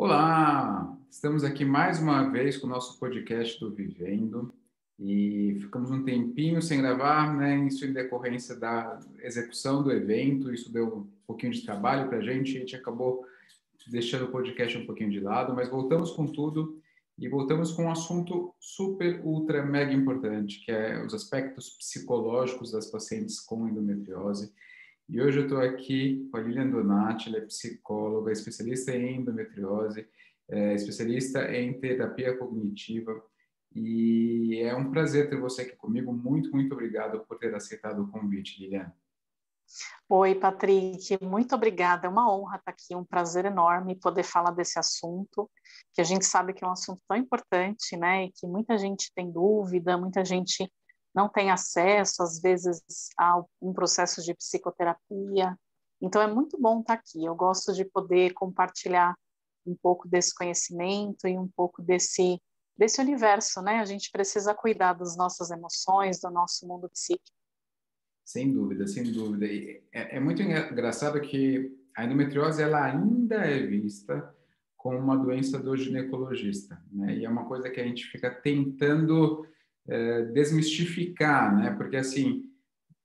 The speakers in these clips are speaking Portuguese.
Olá! Estamos aqui mais uma vez com o nosso podcast do Vivendo e ficamos um tempinho sem gravar, né? Isso em decorrência da execução do evento, isso deu um pouquinho de trabalho para a gente acabou deixando o podcast um pouquinho de lado, mas voltamos com tudo e voltamos com um assunto super, ultra, mega importante, que é os aspectos psicológicos das pacientes com endometriose. E hoje eu estou aqui com a Lilian Donati, ela é psicóloga, especialista em endometriose, especialista em terapia cognitiva. E é um prazer ter você aqui comigo. Muito, muito obrigado por ter aceitado o convite, Lilian. Oi, Patrick, muito obrigada. É uma honra estar aqui, um prazer enorme poder falar desse assunto, que a gente sabe que é um assunto tão importante, né? E que muita gente tem dúvida, muita gente não tem acesso, às vezes, a um processo de psicoterapia. Então, é muito bom estar aqui. Eu gosto de poder compartilhar um pouco desse conhecimento e um pouco desse universo, né? A gente precisa cuidar das nossas emoções, do nosso mundo psíquico. Sem dúvida, sem dúvida. E é muito engraçado que a endometriose ela ainda é vista como uma doença do ginecologista, né? E é uma coisa que a gente fica tentando desmistificar, né? Porque assim,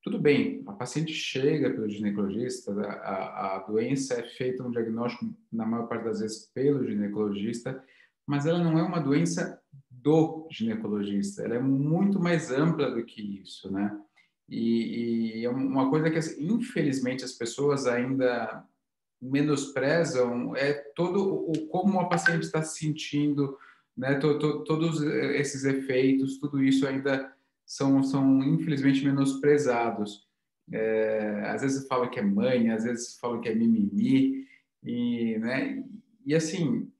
tudo bem, a paciente chega pelo ginecologista, a doença é feita um diagnóstico, na maior parte das vezes, pelo ginecologista, mas ela não é uma doença do ginecologista, ela é muito mais ampla do que isso, né? E é uma coisa que, assim, infelizmente, as pessoas ainda menosprezam é todo o como a paciente está se sentindo, né? Todos esses efeitos, tudo isso ainda são infelizmente menosprezados. Às vezes fala que é mãe, às vezes fala que é mimimi, e, né? E assim,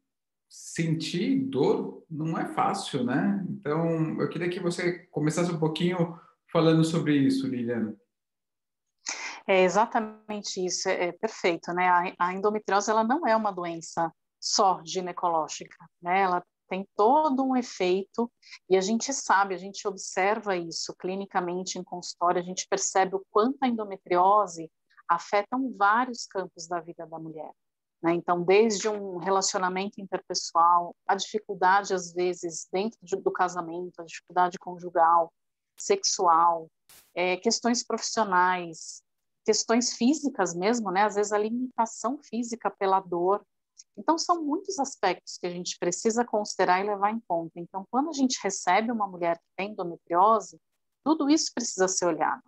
sentir dor não é fácil, né? Então, eu queria que você começasse um pouquinho falando sobre isso, Liliana. É exatamente isso, é perfeito, né? A endometriose, ela não é uma doença só ginecológica, né? Ela tem todo um efeito e a gente sabe, a gente observa isso clinicamente em consultório, a gente percebe o quanto a endometriose afeta vários campos da vida da mulher, né? Então, desde um relacionamento interpessoal, a dificuldade, às vezes, dentro do casamento, a dificuldade conjugal, sexual, questões profissionais, questões físicas mesmo, né? Às vezes a limitação física pela dor. Então, são muitos aspectos que a gente precisa considerar e levar em conta. Então, quando a gente recebe uma mulher que tem endometriose, tudo isso precisa ser olhado.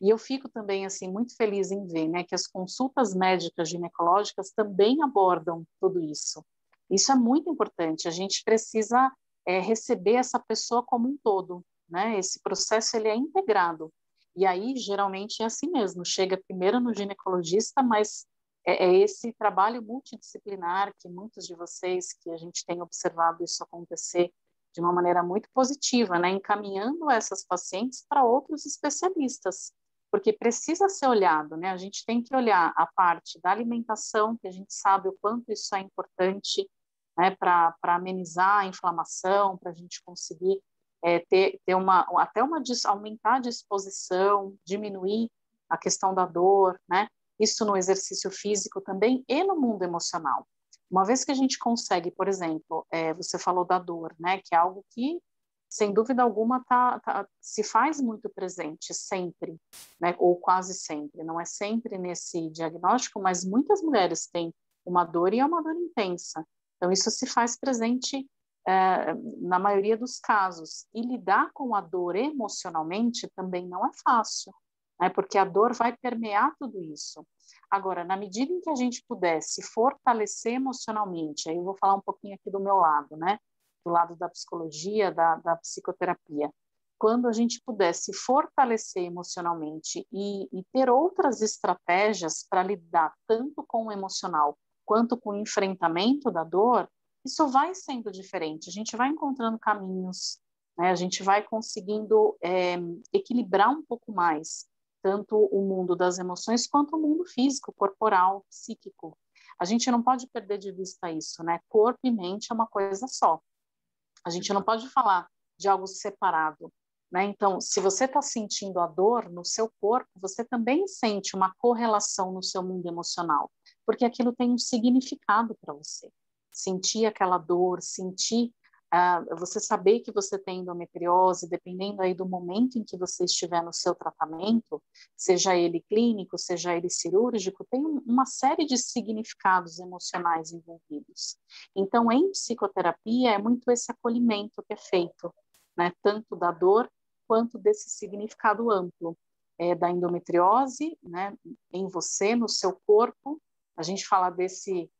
E eu fico também, assim, muito feliz em ver, né, que as consultas médicas ginecológicas também abordam tudo isso. Isso é muito importante. A gente precisa receber essa pessoa como um todo, né? Esse processo, ele é integrado. E aí, geralmente, é assim mesmo, chega primeiro no ginecologista, mas é esse trabalho multidisciplinar que muitos de vocês, que a gente tem observado isso acontecer de uma maneira muito positiva, né, encaminhando essas pacientes para outros especialistas, porque precisa ser olhado, né, a gente tem que olhar a parte da alimentação, que a gente sabe o quanto isso é importante, né, para amenizar a inflamação, para a gente conseguir ter aumentar a disposição, diminuir a questão da dor, né? Isso no exercício físico também e no mundo emocional. Uma vez que a gente consegue, por exemplo, você falou da dor, né? Que é algo que, sem dúvida alguma, se faz muito presente sempre, né? Ou quase sempre. Não é sempre nesse diagnóstico, mas muitas mulheres têm uma dor e é uma dor intensa. Então, isso se faz presente na maioria dos casos. E lidar com a dor emocionalmente também não é fácil, né? Porque a dor vai permear tudo isso. Agora, na medida em que a gente pudesse fortalecer emocionalmente, aí eu vou falar um pouquinho aqui do meu lado, né? Do lado da psicologia, da psicoterapia. Quando a gente pudesse fortalecer emocionalmente e ter outras estratégias para lidar tanto com o emocional quanto com o enfrentamento da dor, isso vai sendo diferente, a gente vai encontrando caminhos, né? A gente vai conseguindo equilibrar um pouco mais, tanto o mundo das emoções quanto o mundo físico, corporal, psíquico. A gente não pode perder de vista isso, né? Corpo e mente é uma coisa só. A gente não pode falar de algo separado, né? Então, se você está sentindo a dor no seu corpo, você também sente uma correlação no seu mundo emocional, porque aquilo tem um significado para você. sentir aquela dor, sentir, você saber que você tem endometriose, dependendo aí do momento em que você estiver no seu tratamento, seja ele clínico, seja ele cirúrgico, tem uma série de significados emocionais envolvidos. Então, em psicoterapia, é muito esse acolhimento que é feito, né, tanto da dor quanto desse significado amplo, da endometriose, né, em você, no seu corpo. A gente fala desse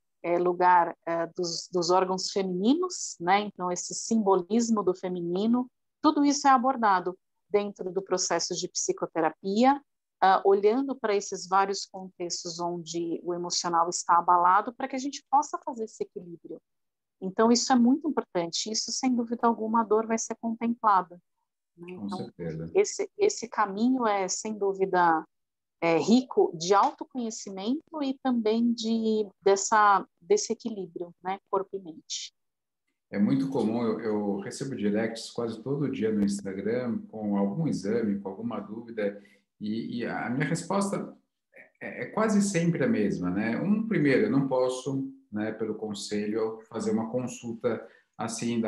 lugar dos órgãos femininos, né? Então, esse simbolismo do feminino, tudo isso é abordado dentro do processo de psicoterapia, olhando para esses vários contextos onde o emocional está abalado, para que a gente possa fazer esse equilíbrio. Então, isso é muito importante. Isso, sem dúvida alguma, a dor vai ser contemplada, né? Com Então, certeza. esse caminho é, sem dúvida, rico de autoconhecimento e também desse equilíbrio, né, corpo e mente. É muito comum, eu recebo directs quase todo dia no Instagram com algum exame, com alguma dúvida, e a minha resposta é quase sempre a mesma, né? Primeiro, eu não posso, né, pelo conselho, fazer uma consulta assim,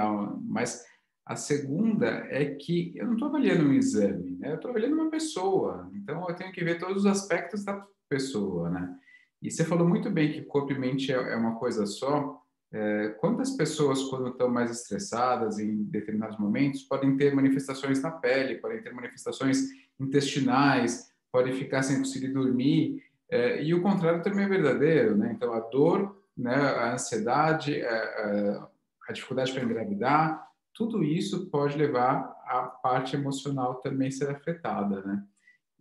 mas a segunda é que eu não estou avaliando um exame, né? Eu estou avaliando uma pessoa, então eu tenho que ver todos os aspectos da pessoa, né? E você falou muito bem que corpo e mente é uma coisa só. Quantas pessoas, quando estão mais estressadas em determinados momentos, podem ter manifestações na pele, podem ter manifestações intestinais, podem ficar sem conseguir dormir, e o contrário também é verdadeiro, né? Então, a dor, né, a ansiedade, a dificuldade para engravidar, tudo isso pode levar a parte emocional também ser afetada, né?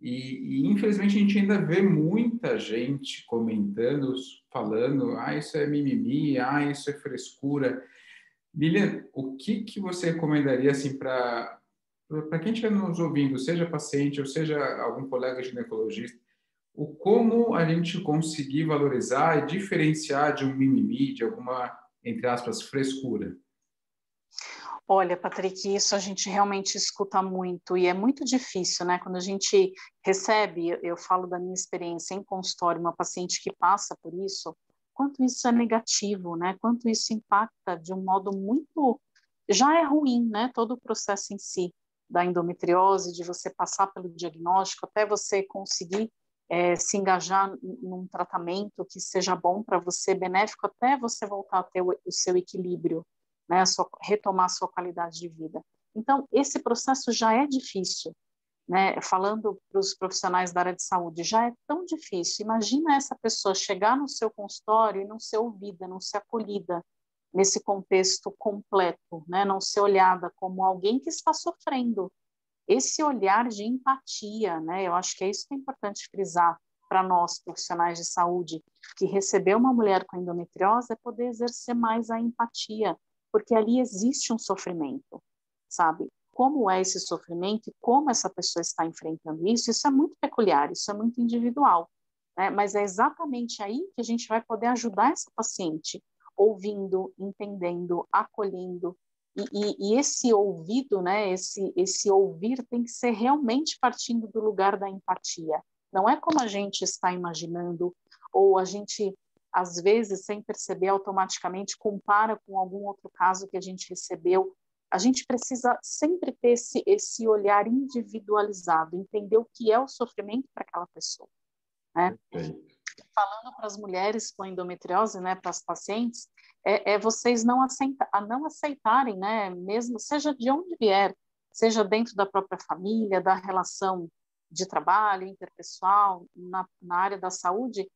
Infelizmente a gente ainda vê muita gente comentando, falando, isso é mimimi, isso é frescura. Lilian, o que você recomendaria assim para quem estiver nos ouvindo, seja paciente ou seja algum colega ginecologista, como a gente conseguir valorizar e diferenciar de um mimimi, de alguma, entre aspas, frescura? Olha, Patrick, isso a gente realmente escuta muito e é muito difícil, né? Quando a gente recebe, eu falo da minha experiência em consultório, uma paciente que passa por isso, quanto isso é negativo, né? Quanto isso impacta de um modo muito... Já é ruim, né? Todo o processo em si da endometriose, de você passar pelo diagnóstico, até você conseguir se engajar num tratamento que seja bom para você, benéfico, até você voltar a ter o seu equilíbrio, né, retomar a sua qualidade de vida. Então, esse processo já é difícil, né? Falando para os profissionais da área de saúde, já é tão difícil. Imagina essa pessoa chegar no seu consultório e não ser ouvida, não ser acolhida nesse contexto completo, né? Não ser olhada como alguém que está sofrendo. Esse olhar de empatia, né? Eu acho que é isso que é importante frisar para nós, profissionais de saúde, que receber uma mulher com endometriose é poder exercer mais a empatia, porque ali existe um sofrimento, sabe? Como é esse sofrimento e como essa pessoa está enfrentando isso é muito peculiar, isso é muito individual, né? Mas é exatamente aí que a gente vai poder ajudar essa paciente, ouvindo, entendendo, acolhendo, e esse ouvido, né, esse ouvir tem que ser realmente partindo do lugar da empatia. Não é como a gente está imaginando, ou a gente, às vezes, sem perceber, automaticamente compara com algum outro caso que a gente recebeu. A gente precisa sempre ter esse olhar individualizado, entender o que é o sofrimento para aquela pessoa, né? Falando para as mulheres com endometriose, né, para as pacientes, vocês não aceitarem, né, mesmo seja de onde vier, seja dentro da própria família, da relação de trabalho, interpessoal, na área da saúde,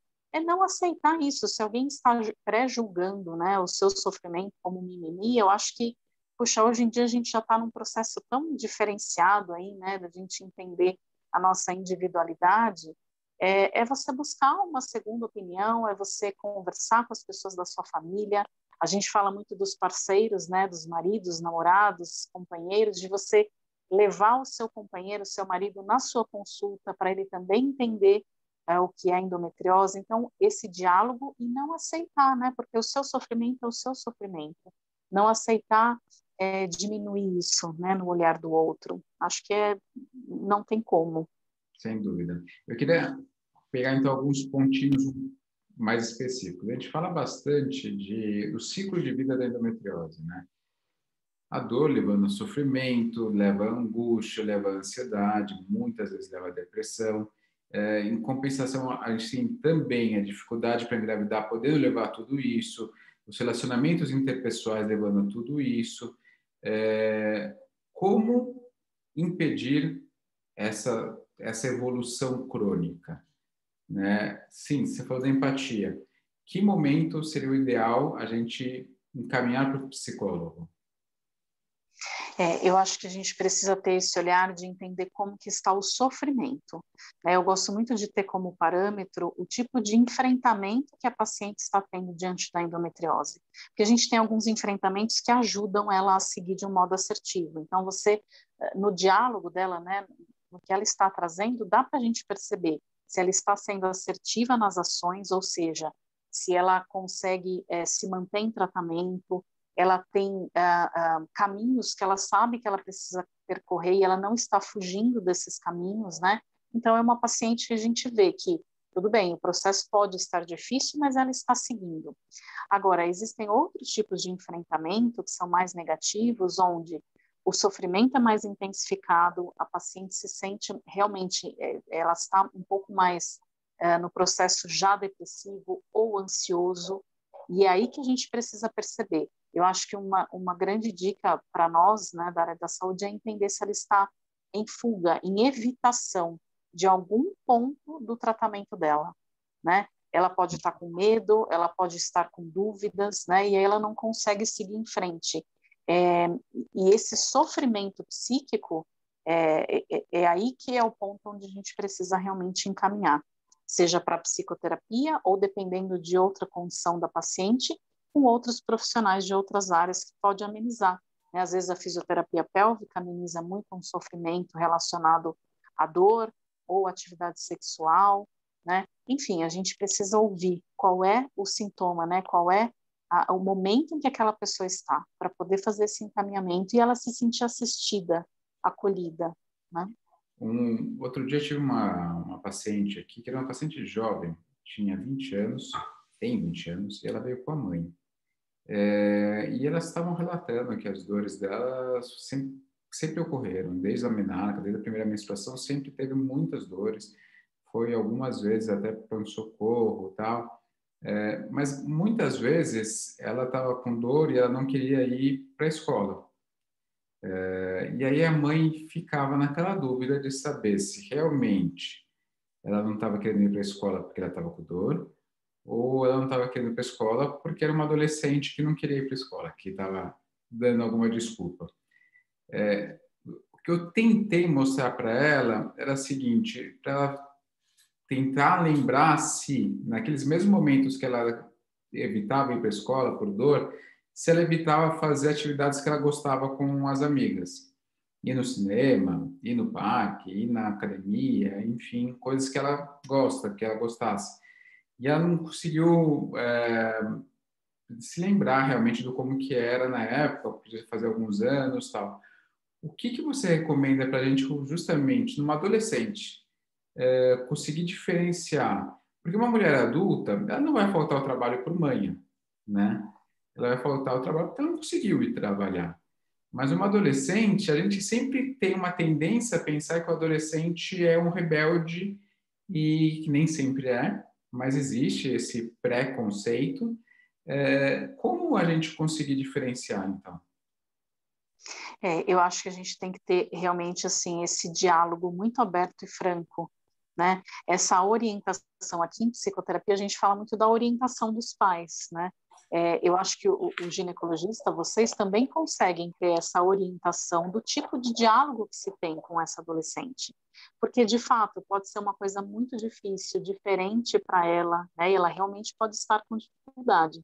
não aceitar isso. Se alguém está pré-julgando, né, o seu sofrimento como mimimi, eu acho que, puxa, hoje em dia a gente já está num processo tão diferenciado aí, né, da gente entender a nossa individualidade. É você buscar uma segunda opinião, é você conversar com as pessoas da sua família. A gente fala muito dos parceiros, né, dos maridos, namorados, companheiros, de você levar o seu companheiro, o seu marido na sua consulta para ele também entender o que é endometriose. Então, esse diálogo e não aceitar, né, porque o seu sofrimento é o seu sofrimento. Não aceitar diminuir isso, né, no olhar do outro. Acho que não tem como. Sem dúvida. Eu queria pegar, então, alguns pontinhos mais específicos. A gente fala bastante do ciclo de vida da endometriose, né? A dor levando ao sofrimento, leva à angústia, leva à ansiedade, muitas vezes leva à depressão. Em compensação, a gente tem também a dificuldade para engravidar, podendo levar a tudo isso, os relacionamentos interpessoais levando a tudo isso. Como impedir essa evolução crônica, né? Sim, você falou da empatia. Que momento seria o ideal a gente encaminhar para o psicólogo? Eu acho que a gente precisa ter esse olhar de entender como que está o sofrimento, né? Eu gosto muito de ter como parâmetro o tipo de enfrentamento que a paciente está tendo diante da endometriose, porque a gente tem alguns enfrentamentos que ajudam ela a seguir de um modo assertivo. Então, no diálogo dela, né, no que ela está trazendo, dá para a gente perceber se ela está sendo assertiva nas ações, ou seja, se ela consegue se manter em tratamento, ela tem caminhos que ela sabe que ela precisa percorrer e ela não está fugindo desses caminhos, né? Então, é uma paciente que a gente vê que, tudo bem, o processo pode estar difícil, mas ela está seguindo. Agora, existem outros tipos de enfrentamento que são mais negativos, onde o sofrimento é mais intensificado, a paciente se sente realmente, ela está um pouco mais no processo já depressivo ou ansioso, e é aí que a gente precisa perceber. Eu acho que uma grande dica para nós, né, da área da saúde, é entender se ela está em fuga, em evitação de algum ponto do tratamento dela, né? Ela pode estar com medo, ela pode estar com dúvidas, né? E aí ela não consegue seguir em frente. E esse sofrimento psíquico é aí que é o ponto onde a gente precisa realmente encaminhar, seja para psicoterapia ou, dependendo de outra condição da paciente, com outros profissionais de outras áreas que pode amenizar, né? Às vezes a fisioterapia pélvica ameniza muito um sofrimento relacionado à dor ou atividade sexual, né? Enfim, a gente precisa ouvir qual é o sintoma, né? Qual é o momento em que aquela pessoa está, para poder fazer esse encaminhamento e ela se sentir assistida, acolhida, né? Outro dia tive uma paciente aqui, que era uma paciente jovem, tinha 20 anos, tem 20 anos, e ela veio com a mãe. E elas estavam relatando que as dores delas sempre ocorreram, desde a menarca, desde a primeira menstruação, sempre teve muitas dores, foi algumas vezes até pronto-socorro e tal, mas muitas vezes ela estava com dor e ela não queria ir para a escola. E aí a mãe ficava naquela dúvida de saber se realmente ela não estava querendo ir para a escola porque ela estava com dor, ou ela não estava querendo ir para a escola porque era uma adolescente que não queria ir para a escola, que estava dando alguma desculpa. O que eu tentei mostrar para ela era o seguinte, para ela tentar lembrar se, naqueles mesmos momentos que ela evitava ir para a escola por dor, se ela evitava fazer atividades que ela gostava com as amigas. Ir no cinema, ir no parque, ir na academia, enfim, coisas que ela gosta, que ela gostasse. E ela não conseguiu se lembrar realmente do como que era na época, podia fazer alguns anos, tal. O que você recomenda para a gente, justamente, numa adolescente, conseguir diferenciar? Porque uma mulher adulta, ela não vai faltar o trabalho por manhã, né? Ela vai faltar o trabalho porque ela não conseguiu ir trabalhar. Mas uma adolescente, a gente sempre tem uma tendência a pensar que o adolescente é um rebelde e que nem sempre é, mas existe esse preconceito. Como a gente conseguir diferenciar, então? Eu acho que a gente tem que ter realmente assim esse diálogo muito aberto e franco, né? Essa orientação aqui em psicoterapia a gente fala muito da orientação dos pais, né? Eu acho que o ginecologista, vocês também conseguem ter essa orientação do tipo de diálogo que se tem com essa adolescente, porque de fato pode ser uma coisa muito difícil, diferente para ela, né? E ela realmente pode estar com dificuldade.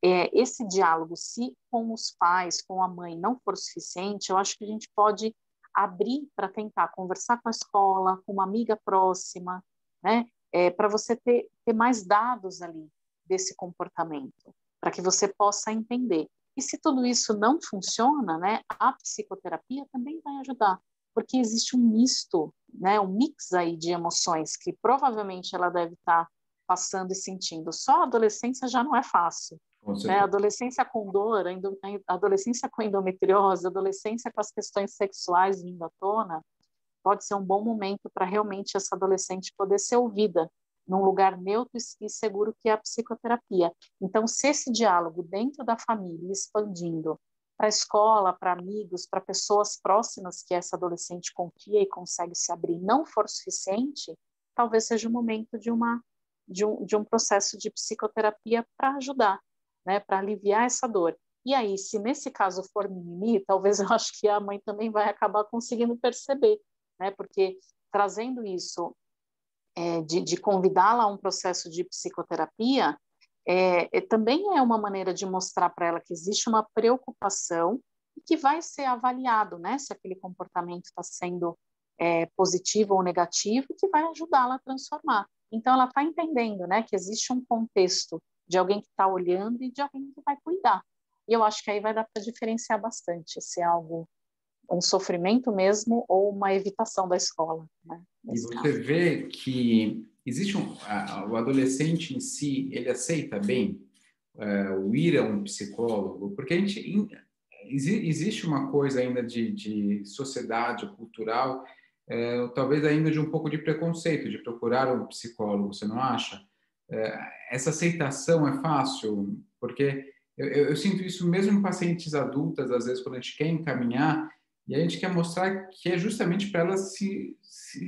Esse diálogo, se com os pais, com a mãe, não for suficiente, eu acho que a gente pode abrir para tentar conversar com a escola, com uma amiga próxima, né? Para você ter mais dados ali desse comportamento, para que você possa entender. E se tudo isso não funciona, né, a psicoterapia também vai ajudar, porque existe um misto, né, um mix aí de emoções que provavelmente ela deve estar passando e sentindo. Só a adolescência já não é fácil. Com Né? A certeza. adolescência com dor, a adolescência com endometriose, a adolescência com as questões sexuais vindo à tona, pode ser um bom momento para realmente essa adolescente poder ser ouvida num lugar neutro e seguro que é a psicoterapia. Então, se esse diálogo dentro da família expandindo para a escola, para amigos, para pessoas próximas que essa adolescente confia e consegue se abrir, não for suficiente, talvez seja o momento de um processo de psicoterapia para ajudar, né, para aliviar essa dor. E aí, se nesse caso for mimimi, talvez eu acho que a mãe também vai acabar conseguindo perceber, né, porque trazendo isso, de convidá-la a um processo de psicoterapia, também é uma maneira de mostrar para ela que existe uma preocupação e que vai ser avaliado, né, se aquele comportamento está sendo positivo ou negativo, que vai ajudá-la a transformar. Então, ela está entendendo, né, que existe um contexto de alguém que está olhando e de alguém que vai cuidar. E eu acho que aí vai dar para diferenciar bastante se é algo, um sofrimento mesmo ou uma evitação da escola, né, E nesse você caso. vê que existe o adolescente em si, ele aceita bem o ir a um psicólogo, porque existe uma coisa ainda de sociedade cultural, talvez ainda de um pouco de preconceito de procurar um psicólogo, você não acha? Essa aceitação é fácil, porque eu sinto isso mesmo em pacientes adultas, às vezes, quando a gente quer encaminhar, e a gente quer mostrar que é justamente para ela se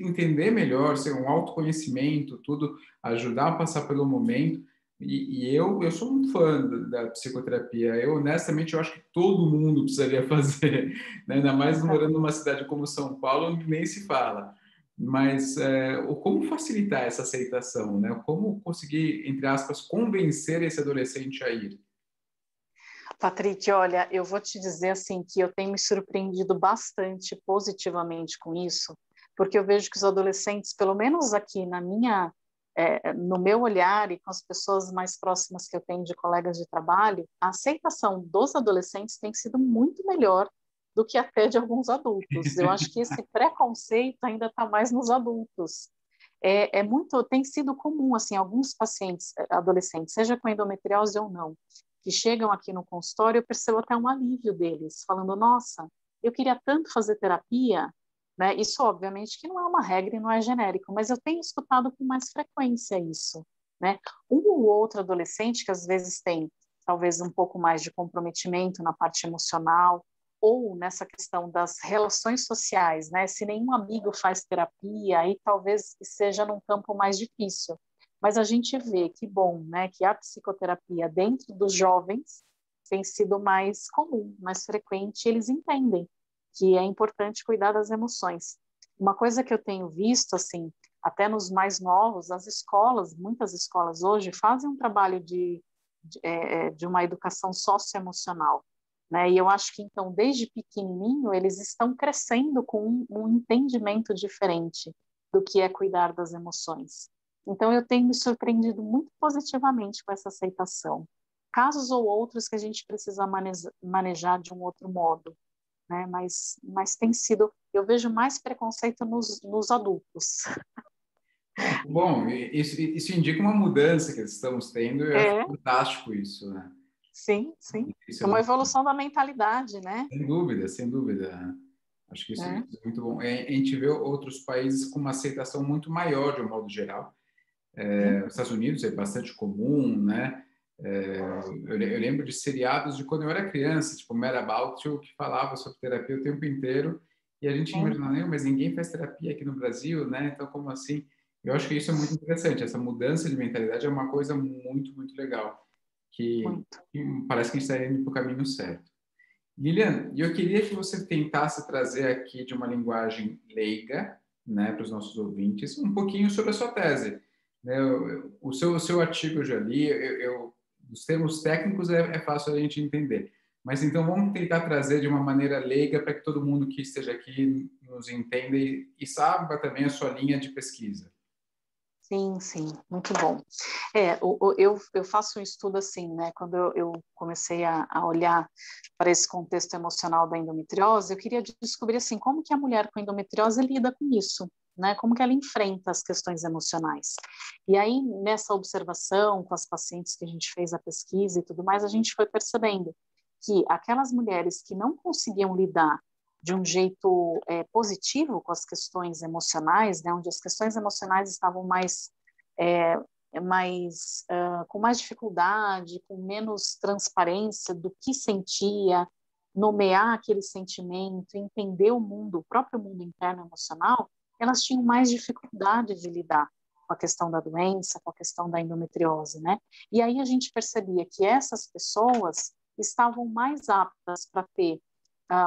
entender melhor, ser um autoconhecimento, tudo, ajudar a passar pelo momento. E eu sou um fã da psicoterapia. Eu, honestamente, eu acho que todo mundo precisaria fazer, né? Ainda mais morando numa cidade como São Paulo, onde nem se fala. Mas como facilitar essa aceitação, né? Como conseguir, entre aspas, convencer esse adolescente a ir? Patrick, olha, eu vou te dizer assim que eu tenho me surpreendido bastante positivamente com isso, porque eu vejo que os adolescentes, pelo menos aqui no meu olhar e com as pessoas mais próximas que eu tenho de colegas de trabalho, a aceitação dos adolescentes tem sido muito melhor do que até de alguns adultos. Eu acho que esse preconceito ainda está mais nos adultos. Tem sido comum, assim, alguns pacientes adolescentes, seja com endometriose ou não, que chegam aqui no consultório, eu percebo até um alívio deles, falando, nossa, eu queria tanto fazer terapia, né? Isso, obviamente, que não é uma regra e não é genérico, mas eu tenho escutado com mais frequência isso, né? Um ou outro adolescente que às vezes tem, talvez, um pouco mais de comprometimento na parte emocional, ou nessa questão das relações sociais, né? Se nenhum amigo faz terapia, aí talvez seja num campo mais difícil. Mas a gente vê que bom, né? Que a psicoterapia dentro dos jovens tem sido mais comum, mais frequente. Eles entendem que é importante cuidar das emoções. Uma coisa que eu tenho visto, assim, até nos mais novos, as escolas, muitas escolas hoje fazem um trabalho de uma educação socioemocional, né? E eu acho que, então, desde pequenininho, eles estão crescendo com um entendimento diferente do que é cuidar das emoções. Então, eu tenho me surpreendido muito positivamente com essa aceitação. Casos ou outros que a gente precisa manejar de um outro modo, né? Mas tem sido, eu vejo mais preconceito nos adultos. Bom, isso indica uma mudança que estamos tendo, e eu acho É, fantástico isso, né? sim, sim. Isso É é uma muito, evolução da mentalidade, né? sem dúvida, sem dúvida. Acho que isso É, é muito bom. A gente vê outros países com uma aceitação muito maior, de um modo geral. sim, Nos Estados Unidos é bastante comum, né? Eu lembro de seriados de quando eu era criança, tipo Mad About You, que falava sobre terapia o tempo inteiro, e a gente sim, imagina, mas ninguém faz terapia aqui no Brasil, né? Então, como assim? Eu acho que isso é muito interessante. Essa mudança de mentalidade é uma coisa muito, muito legal, muito. que parece que a gente está indo para o caminho certo. Lilian, eu queria que você tentasse trazer aqui de uma linguagem leiga, né, para os nossos ouvintes, um pouquinho sobre a sua tese. Né? O seu artigo eu já li, os termos técnicos é fácil a gente entender, mas então vamos tentar trazer de uma maneira leiga para que todo mundo que esteja aqui nos entenda e saiba também a sua linha de pesquisa. Sim, sim, muito bom. Eu faço um estudo assim, né? Quando eu comecei a olhar para esse contexto emocional da endometriose, eu queria descobrir assim como que a mulher com endometriose lida com isso, né? Como que ela enfrenta as questões emocionais. E aí, nessa observação com as pacientes que a gente fez a pesquisa e tudo mais, a gente foi percebendo que aquelas mulheres que não conseguiam lidar de um jeito positivo com as questões emocionais, né, onde as questões emocionais estavam com mais dificuldade, com menos transparência do que sentia, nomear aquele sentimento, entender o mundo, o próprio mundo interno emocional, elas tinham mais dificuldade de lidar com a questão da doença, com a questão da endometriose, né? E aí a gente percebia que essas pessoas estavam mais aptas para ter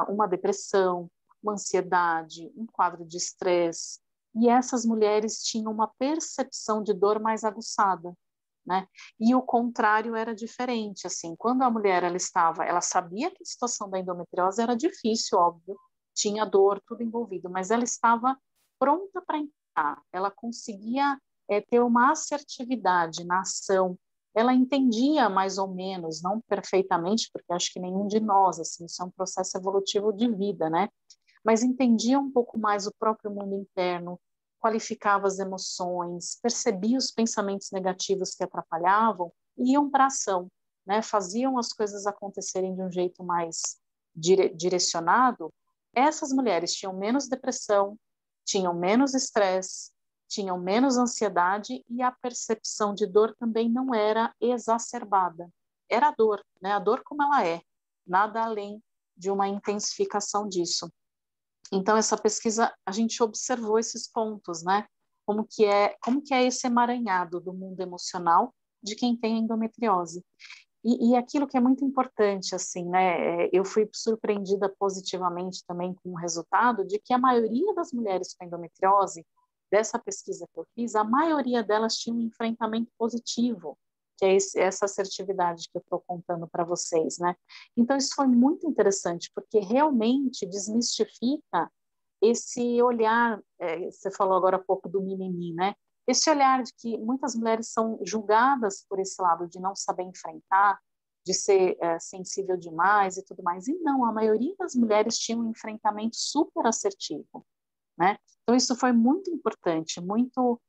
uma depressão, uma ansiedade, um quadro de estresse, e essas mulheres tinham uma percepção de dor mais aguçada, né? E o contrário era diferente, assim, quando a mulher ela sabia que a situação da endometriose era difícil, óbvio, tinha dor, tudo envolvido, mas ela estava pronta para entrar, ela conseguia ter uma assertividade na ação, ela entendia mais ou menos, não perfeitamente, porque acho que nenhum de nós, assim, isso é um processo evolutivo de vida, né? Mas entendia um pouco mais o próprio mundo interno, qualificava as emoções, percebia os pensamentos negativos que atrapalhavam e iam para a ação, né? Faziam as coisas acontecerem de um jeito mais direcionado. Essas mulheres tinham menos depressão, tinham menos estresse, tinham menos ansiedade e a percepção de dor também não era exacerbada. Era a dor, né? A dor como ela é, nada além de uma intensificação disso. Então, essa pesquisa, a gente observou esses pontos, né? Como que é esse emaranhado do mundo emocional de quem tem endometriose. E aquilo que é muito importante, assim, né? Eu fui surpreendida positivamente também com o resultado de que a maioria das mulheres com endometriose, dessa pesquisa que eu fiz, a maioria delas tinha um enfrentamento positivo, que é essa assertividade que eu estou contando para vocês, né? Então, isso foi muito interessante, porque realmente desmistifica esse olhar, você falou agora há pouco do mimimi, né? Esse olhar de que muitas mulheres são julgadas por esse lado de não saber enfrentar, de ser sensível demais e tudo mais. E não, a maioria das mulheres tinha um enfrentamento super assertivo, né? Então isso foi muito importante, muito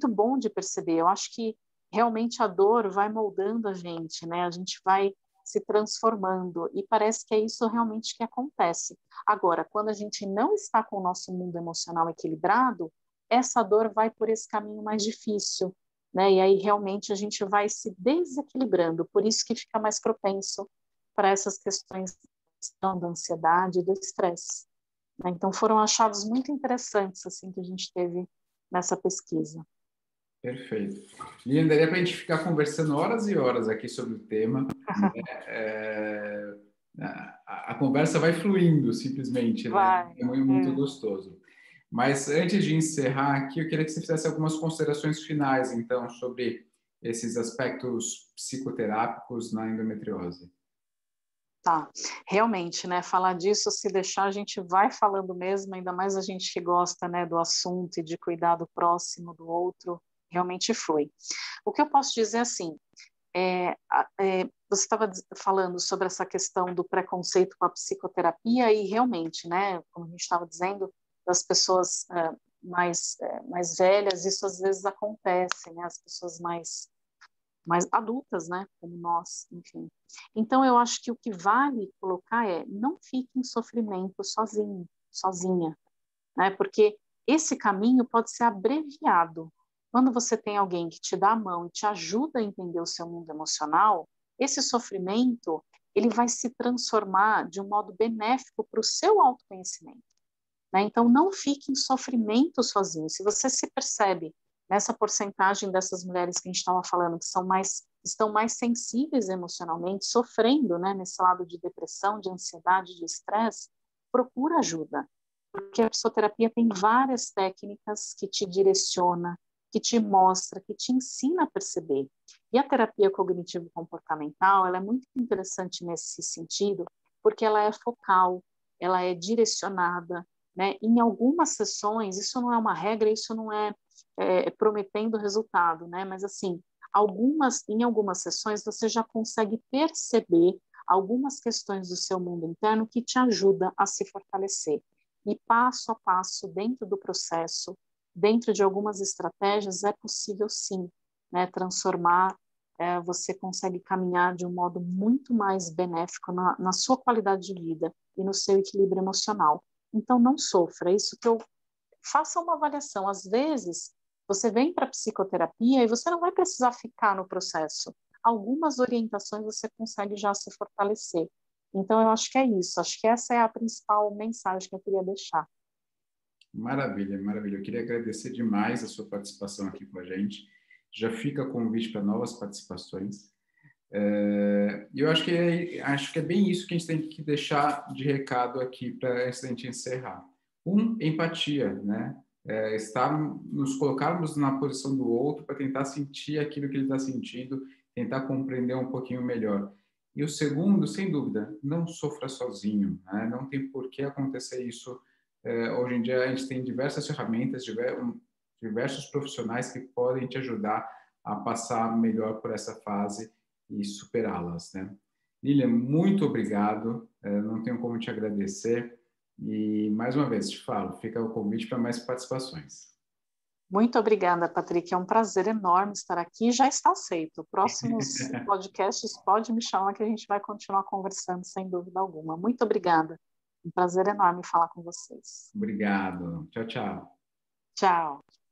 bom de perceber. Eu acho que realmente a dor vai moldando a gente, né? A gente vai se transformando e parece que é isso realmente que acontece. Agora, quando a gente não está com o nosso mundo emocional equilibrado, essa dor vai por esse caminho mais difícil, né? E aí realmente a gente vai se desequilibrando, por isso que fica mais propenso para essas questões da ansiedade e do estresse, né? Então foram achados muito interessantes assim que a gente teve nessa pesquisa. Perfeito. Lilian, daria para a gente ficar conversando horas e horas aqui sobre o tema, né? A conversa vai fluindo, simplesmente, né? Vai. É muito gostoso. Mas antes de encerrar aqui, eu queria que você fizesse algumas considerações finais, então, sobre esses aspectos psicoterápicos na endometriose. Tá, realmente, né, falar disso, se deixar, a gente vai falando mesmo, ainda mais a gente que gosta, né, do assunto e de cuidar do próximo, do outro, realmente foi. O que eu posso dizer, assim, você estava falando sobre essa questão do preconceito com a psicoterapia e realmente, né, como a gente estava dizendo, das pessoas mais velhas, isso às vezes acontece, né, as pessoas mais adultas, né, como nós, enfim. Então, eu acho que o que vale colocar é não fique em sofrimento sozinho, sozinha, né, porque esse caminho pode ser abreviado. Quando você tem alguém que te dá a mão e te ajuda a entender o seu mundo emocional, esse sofrimento, ele vai se transformar de um modo benéfico para o seu autoconhecimento, né? Então, não fique em sofrimento sozinho. Se você se percebe nessa porcentagem dessas mulheres que a gente estava falando, que estão mais sensíveis emocionalmente, sofrendo, né, nesse lado de depressão, de ansiedade, de estresse, procura ajuda. Porque a psicoterapia tem várias técnicas que te direciona, que te mostra, que te ensina a perceber. E a terapia cognitivo-comportamental, ela é muito interessante nesse sentido, porque ela é focal, ela é direcionada, né? Em algumas sessões, isso não é uma regra, isso não é prometendo resultado, né? Mas assim, em algumas sessões você já consegue perceber algumas questões do seu mundo interno que te ajudam a se fortalecer. E passo a passo, dentro do processo, dentro de algumas estratégias é possível sim, né, transformar, você consegue caminhar de um modo muito mais benéfico na sua qualidade de vida e no seu equilíbrio emocional. Então não sofra, é isso que eu faça uma avaliação. Às vezes, você vem para a psicoterapia e você não vai precisar ficar no processo. Algumas orientações você consegue já se fortalecer. Então, eu acho que é isso. Acho que essa é a principal mensagem que eu queria deixar. Maravilha, maravilha. Eu queria agradecer demais a sua participação aqui com a gente. Já fica convite para novas participações. E eu acho que é bem isso que a gente tem que deixar de recado aqui para a gente encerrar. Empatia, né? Nos colocarmos na posição do outro para tentar sentir aquilo que ele está sentindo, tentar compreender um pouquinho melhor. E o segundo, sem dúvida, não sofra sozinho, né? Não tem por que acontecer isso. Hoje em dia a gente tem diversas ferramentas, diversos profissionais que podem te ajudar a passar melhor por essa fase e superá-las, né? Lilian, muito obrigado. Não tenho como te agradecer. E, mais uma vez, te falo, fica o convite para mais participações. Muito obrigada, Patrick. É um prazer enorme estar aqui. Já está aceito. Próximos podcasts pode me chamar que a gente vai continuar conversando, sem dúvida alguma. Muito obrigada. Um prazer enorme falar com vocês. Obrigado. Tchau, tchau. Tchau.